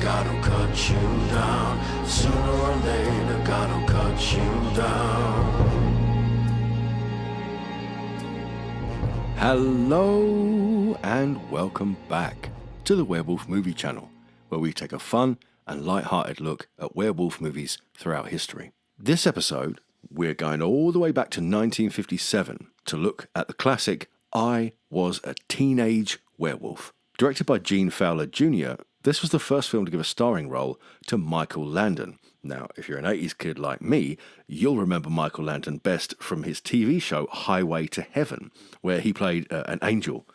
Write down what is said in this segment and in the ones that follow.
God'll cut you down. Sooner or later, God'll cut you down. Hello and welcome back to the Werewolf Movie Channel, where we take a fun and light-hearted look at werewolf movies throughout history. This episode, we're going all the way back to 1957 to look at the classic I Was a Teenage Werewolf. Directed by Gene Fowler Jr., this was the first film to give a starring role to Michael Landon. Now, if you're an 80s kid like me, you'll remember Michael Landon best from his TV show Highway to Heaven, where he played an angel,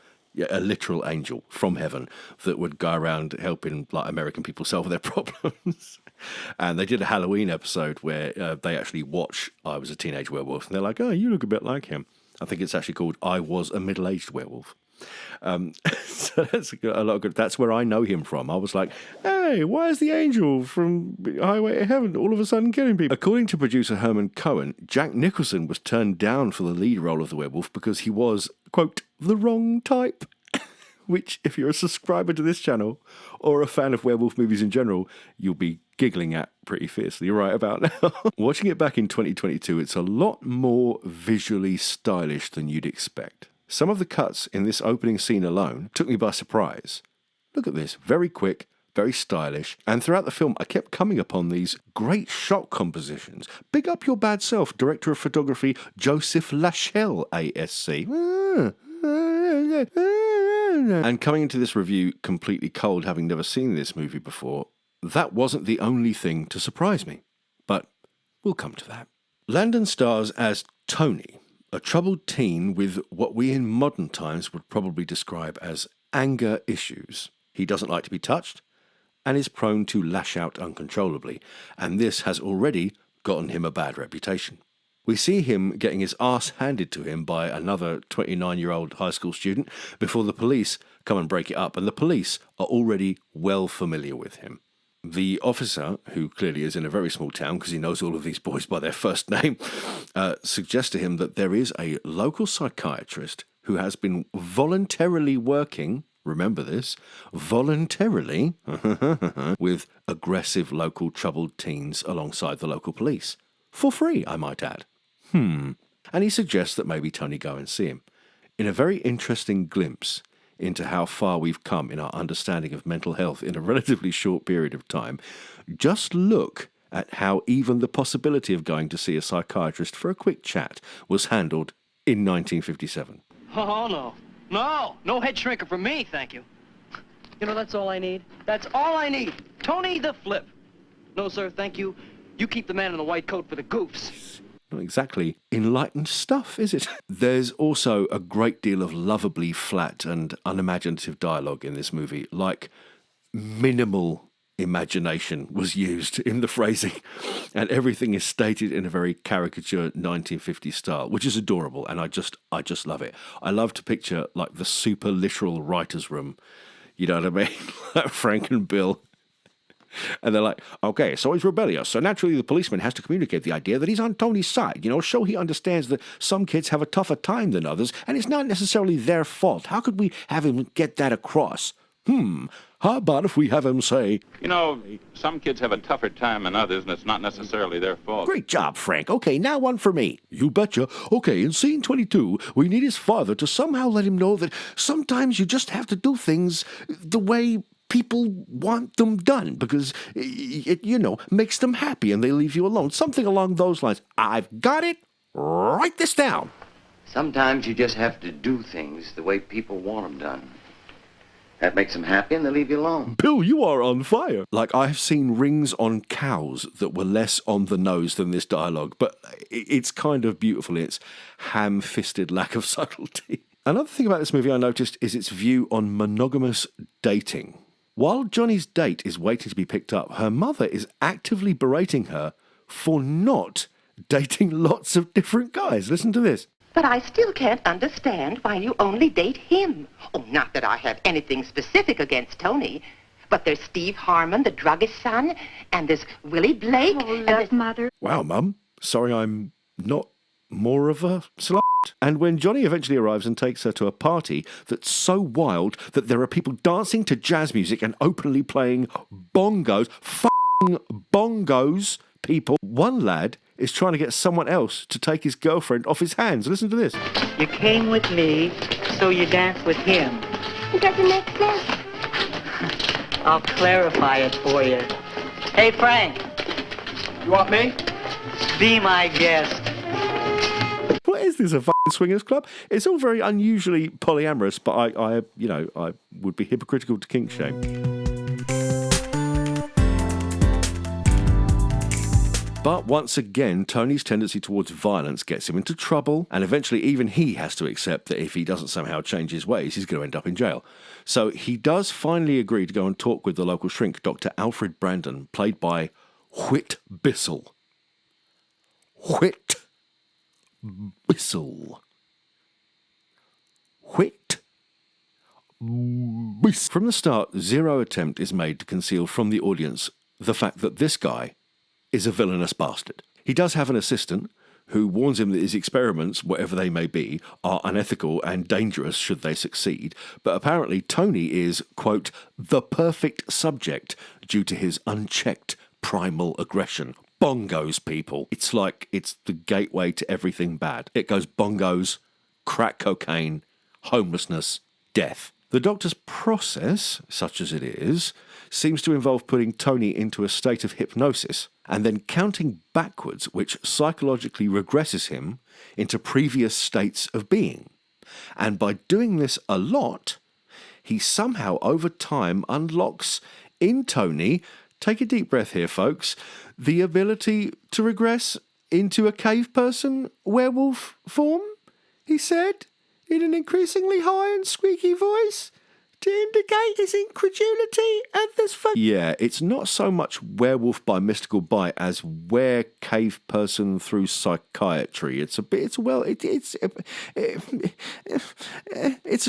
a literal angel from heaven that would go around helping like American people solve their problems. And they did a Halloween episode where they actually watch I Was a Teenage Werewolf, and they're like, oh, you look a bit like him. I think it's actually called I Was a Middle-Aged Werewolf. So that's a lot of good. That's where I know him from. I was like, hey, why is the angel from Highway to Heaven all of a sudden killing people? According to producer Herman Cohen, Jack Nicholson was turned down for the lead role of the werewolf because he was, quote, the wrong type. Which, if you're a subscriber to this channel or a fan of werewolf movies in general, you'll be giggling at pretty fiercely right about now. Watching it back in 2022, it's a lot more visually stylish than you'd expect. Some of the cuts in this opening scene alone took me by surprise. Look at this, very quick, very stylish, and throughout the film I kept coming upon these great shot compositions. Big up your bad self, director of photography Joseph Lachelle, ASC. And coming into this review completely cold, having never seen this movie before, that wasn't the only thing to surprise me. But we'll come to that. Landon stars as Tony, a troubled teen with what we in modern times would probably describe as anger issues. He doesn't like to be touched and is prone to lash out uncontrollably, and this has already gotten him a bad reputation. We see him getting his arse handed to him by another 29-year-old high school student before the police come and break it up, and the police are already well familiar with him. The officer, who clearly is in a very small town because he knows all of these boys by their first name, suggests to him that there is a local psychiatrist who has been voluntarily working, remember this, voluntarily, with aggressive local troubled teens alongside the local police. For free, I might add. And he suggests that maybe Tony go and see him. In a very interesting glimpse into how far we've come in our understanding of mental health in a relatively short period of time, just look at how even the possibility of going to see a psychiatrist for a quick chat was handled in 1957. Oh, no head shrinker for me, thank you. You know, that's all I need. That's all I need. Tony the Flip. No, sir, thank you. You keep the man in the white coat for the goofs. Not exactly enlightened stuff, is it? There's also a great deal of lovably flat and unimaginative dialogue in this movie, like minimal imagination was used in the phrasing, and everything is stated in a very caricature 1950s style, which is adorable, and I just love it. I love to picture like the super literal writer's room, you know what I mean? Like Frank and Bill. And they're like, okay, so he's rebellious. So naturally the policeman has to communicate the idea that he's on Tony's side. You know, show he understands that some kids have a tougher time than others, and it's not necessarily their fault. How could we have him get that across? How about if we have him say, you know, some kids have a tougher time than others, and it's not necessarily their fault. Great job, Frank. Okay, now one for me. You betcha. Okay, in scene 22, we need his father to somehow let him know that sometimes you just have to do things the way people want them done because it, you know, makes them happy and they leave you alone. Something along those lines. I've got it. Write this down. Sometimes you just have to do things the way people want them done. That makes them happy and they leave you alone. Bill, you are on fire. Like, I've seen rings on cows that were less on the nose than this dialogue, but it's kind of beautiful in its ham-fisted lack of subtlety. Another thing about this movie I noticed is its view on monogamous dating. While Johnny's date is waiting to be picked up, her mother is actively berating her for not dating lots of different guys. Listen to this. But I still can't understand why you only date him. Oh, not that I have anything specific against Tony, but there's Steve Harmon, the druggist's son, and there's Willie Blake. Oh, love, Mother. Wow, Mum. Sorry I'm not more of a slut. And when Johnny eventually arrives and takes her to a party that's so wild that there are people dancing to jazz music and openly playing bongos, f***ing bongos, people, one lad is trying to get someone else to take his girlfriend off his hands. Listen to this. You came with me, so you dance with him. It doesn't make sense. I'll clarify it for you. Hey, Frank, You want me? be my guest. What is this, a fucking swingers club? It's all very unusually polyamorous, but I would be hypocritical to kink shame. But once again, Tony's tendency towards violence gets him into trouble, and eventually even he has to accept that if he doesn't somehow change his ways, he's going to end up in jail. So he does finally agree to go and talk with the local shrink, Dr. Alfred Brandon, played by Whit Bissell. Whit Bissell. Whit Bissell. From the start, zero attempt is made to conceal from the audience the fact that this guy is a villainous bastard. He does have an assistant who warns him that his experiments, whatever they may be, are unethical and dangerous should they succeed, but apparently Tony is, quote, the perfect subject due to his unchecked primal aggression. Bongos, people. It's like it's the gateway to everything bad. It goes bongos, crack cocaine, homelessness, death. The doctor's process, such as it is, seems to involve putting Tony into a state of hypnosis and then counting backwards, which psychologically regresses him into previous states of being. And by doing this a lot, he somehow over time unlocks in Tony, take a deep breath here, folks, the ability to regress into a cave person werewolf form, he said, in an increasingly high and squeaky voice, to indicate his incredulity at this Yeah, it's not so much werewolf by mystical bite as were cave person through psychiatry. It's a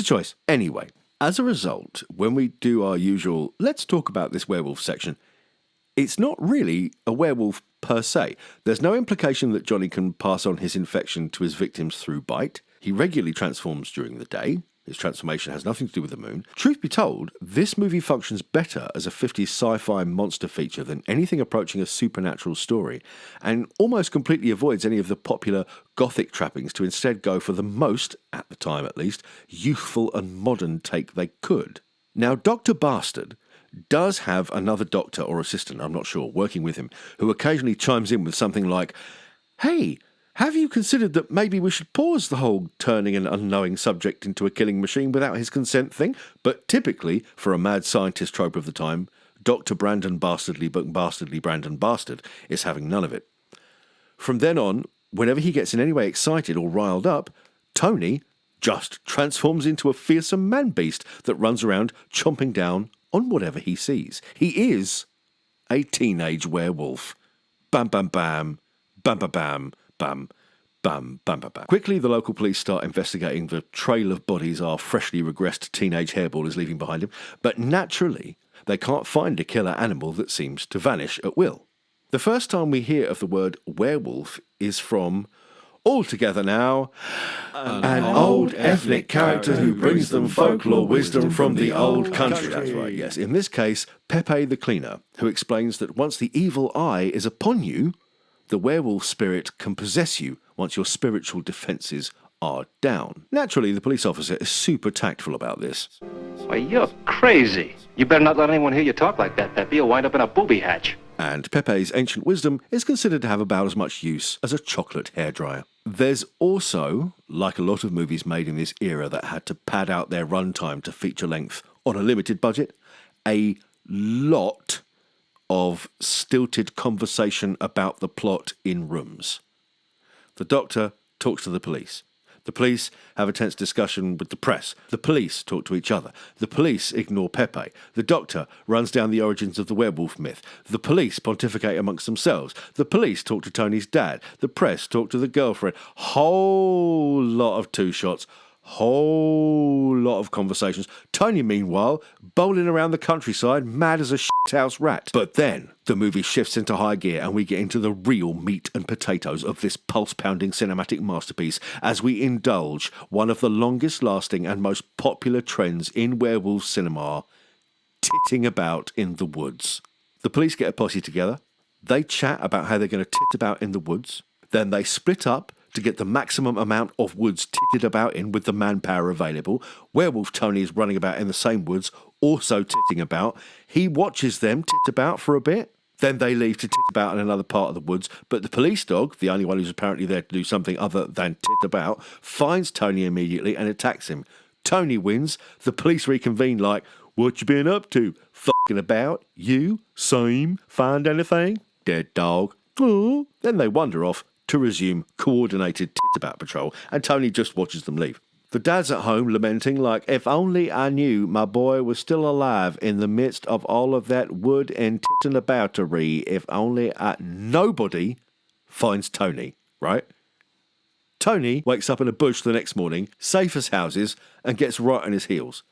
choice. Anyway, as a result, when we do our usual let's talk about this werewolf section, it's not really a werewolf per se. There's no implication that Johnny can pass on his infection to his victims through bite. He regularly transforms during the day. His transformation has nothing to do with the moon. Truth be told, this movie functions better as a 50s sci-fi monster feature than anything approaching a supernatural story, and almost completely avoids any of the popular gothic trappings to instead go for the most, at the time at least, youthful and modern take they could. Now, Dr. Bastard does have another doctor or assistant, I'm not sure, working with him, who occasionally chimes in with something like, "Hey, have you considered that maybe we should pause the whole turning an unknowing subject into a killing machine without his consent thing?" But typically, for a mad scientist trope of the time, Dr. Brandon Bastardly Brandon Bastard is having none of it. From then on, whenever he gets in any way excited or riled up, Tony just transforms into a fearsome man-beast that runs around chomping down on whatever he sees. He is a teenage werewolf. Bam, bam, bam, bam, bam, bam. Bam, bam, bam, bam, bam. Quickly, the local police start investigating the trail of bodies our freshly regressed teenage hairball is leaving behind him, but naturally, they can't find a killer animal that seems to vanish at will. The first time we hear of the word werewolf is from, all together now, an old ethnic character who brings them folklore wisdom from the old country. That's right, yes. In this case, Pepe the Cleaner, who explains that once the evil eye is upon you, the werewolf spirit can possess you once your spiritual defences are down. Naturally, the police officer is super tactful about this. Why, you're crazy. You better not let anyone hear you talk like that, Pepe. You'll wind up in a booby hatch. And Pepe's ancient wisdom is considered to have about as much use as a chocolate hairdryer. There's also, like a lot of movies made in this era that had to pad out their runtime to feature length on a limited budget, a lot of stilted conversation about the plot in rooms. The doctor talks to the police. The police have a tense discussion with the press. The police talk to each other. The police ignore Pepe. The doctor runs down the origins of the werewolf myth. The police pontificate amongst themselves. The police talk to Tony's dad. The press talk to the girlfriend. Whole lot of two shots. Whole lot of conversations. Tony, meanwhile, bowling around the countryside, mad as a shithouse rat. But then the movie shifts into high gear and we get into the real meat and potatoes of this pulse-pounding cinematic masterpiece as we indulge one of the longest-lasting and most popular trends in werewolf cinema, titting about in the woods. The police get a posse together. They chat about how they're going to tit about in the woods. Then they split up to get the maximum amount of woods titted about in with the manpower available. Werewolf Tony is running about in the same woods, also titting about. He watches them tit about for a bit. Then they leave to tit about in another part of the woods. But the police dog, the only one who's apparently there to do something other than tit about, finds Tony immediately and attacks him. Tony wins. The police reconvene like, "What you been up to? Fucking about? You? Same? Find anything? Dead dog." Oh. Then they wander off to resume coordinated tit-about patrol, and Tony just watches them leave. The dad's at home lamenting like, "If only I knew my boy was still alive in the midst of all of that wood and titting-aboutery, if only I..." Nobody finds Tony, right? Tony wakes up in a bush the next morning, safe as houses, and gets right on his heels.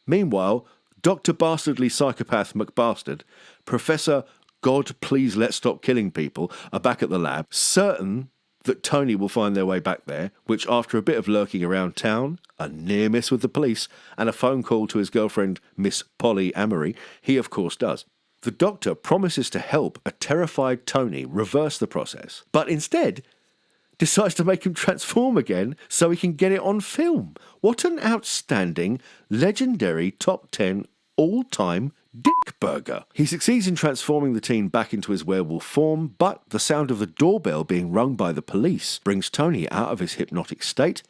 Meanwhile, Dr. Bastardly Psychopath McBastard, Professor God Please Let's Stop Killing People are back at the lab, certain that Tony will find their way back there, which after a bit of lurking around town, a near miss with the police, and a phone call to his girlfriend, Miss Polly Amory, he of course does. The doctor promises to help a terrified Tony reverse the process, but instead decides to make him transform again so he can get it on film. What an outstanding, legendary top 10 all-time dick burger. He succeeds in transforming the teen back into his werewolf form, but the sound of the doorbell being rung by the police brings Tony out of his hypnotic state,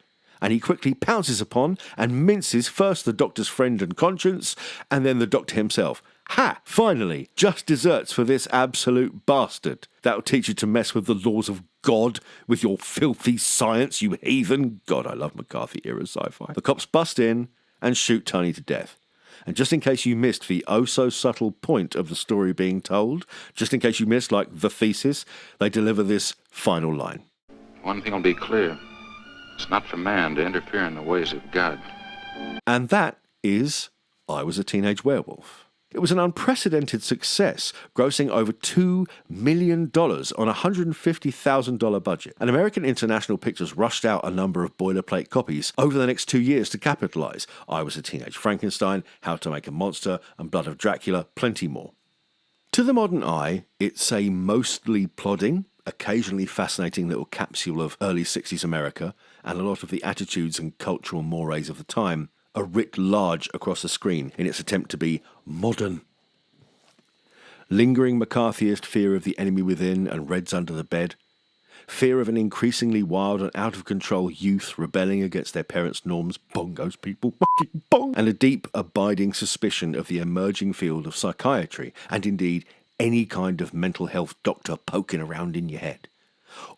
and he quickly pounces upon and minces first the doctor's friend and conscience, and then the doctor himself. Ha! Finally! Just desserts for this absolute bastard. That'll teach you to mess with the laws of God with your filthy science, you heathen. God, I love McCarthy-era sci-fi. The cops bust in and shoot Tony to death. And just in case you missed the oh-so-subtle point of the story being told, just in case you missed, like, the thesis, they deliver this final line. One thing will be clear. It's not for man to interfere in the ways of God. And that is I Was a Teenage Werewolf. It was an unprecedented success, grossing over $2 million on a $150,000 budget. And American International Pictures rushed out a number of boilerplate copies over the next 2 years to capitalise. I Was a Teenage Frankenstein, How to Make a Monster, and Blood of Dracula, plenty more. To the modern eye, it's a mostly plodding, occasionally fascinating little capsule of early 60s America, and a lot of the attitudes and cultural mores of the time are writ large across the screen in its attempt to be modern. Lingering McCarthyist fear of the enemy within and Reds under the bed, fear of an increasingly wild and out-of-control youth rebelling against their parents' norms, bongos people, fucking bong, and a deep, abiding suspicion of the emerging field of psychiatry, and indeed any kind of mental health doctor poking around in your head.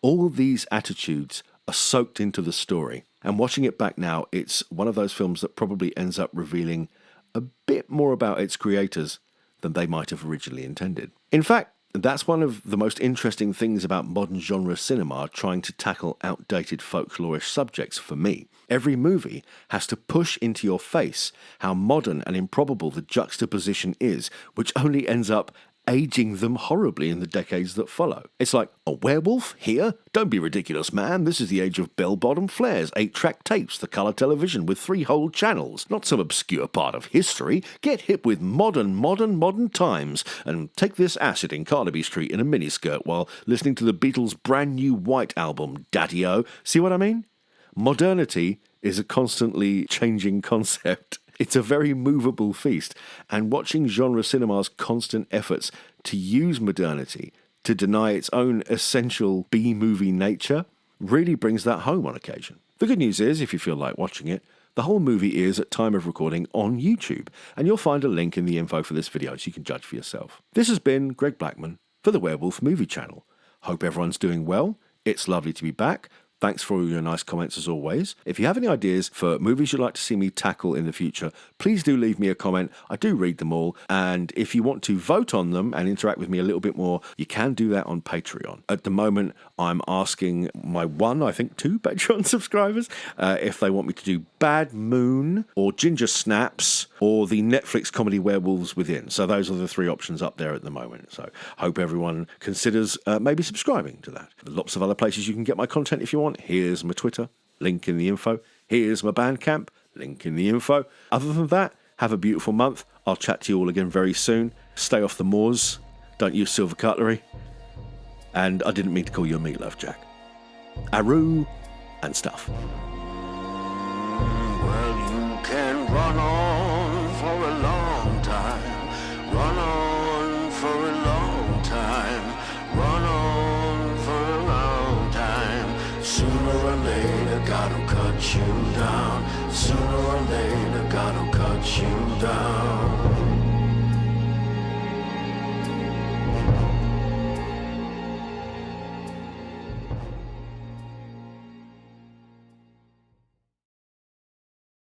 All these attitudes are soaked into the story, and watching it back now, it's one of those films that probably ends up revealing a bit more about its creators than they might have originally intended. In fact, that's one of the most interesting things about modern genre cinema trying to tackle outdated folklorish subjects for me. Every movie has to push into your face how modern and improbable the juxtaposition is, which only ends up aging them horribly in the decades that follow. It's like, a werewolf? Here? Don't be ridiculous, man. This is the age of bell-bottom flares, 8-track tapes, the colour television with 3 whole channels. Not some obscure part of history. Get hip with modern times, and take this acid in Carnaby Street in a miniskirt while listening to the Beatles' brand new White album, Daddy-O. See what I mean? Modernity is a constantly changing concept. It's a very movable feast, and watching genre cinema's constant efforts to use modernity to deny its own essential B-movie nature really brings that home on occasion. The good news is, if you feel like watching it, the whole movie is, at time of recording, on YouTube, and you'll find a link in the info for this video so you can judge for yourself. This has been Greg Blackman for the Werewolf Movie Channel. Hope everyone's doing well. It's lovely to be back. Thanks for all your nice comments as always. If you have any ideas for movies you'd like to see me tackle in the future, please do leave me a comment. I do read them all. And if you want to vote on them and interact with me a little bit more, you can do that on Patreon. At the moment, I'm asking my two Patreon subscribers if they want me to do Bad Moon or Ginger Snaps or the Netflix comedy Werewolves Within. So those are the 3 options up there at the moment. So hope everyone considers maybe subscribing to that. Lots of other places you can get my content if you want. Here's my Twitter, link in the info. Here's my Bandcamp, link in the info. Other than that, have a beautiful month. I'll chat to you all again very soon. Stay off the moors. Don't use silver cutlery. And I didn't mean to call you a meatloaf, Jack. Aroo and stuff. Well, you can run on for a long time. Run on for a long time. Run on for a long time. Sooner or later, God'll cut you down. Sooner or later, God'll cut you down.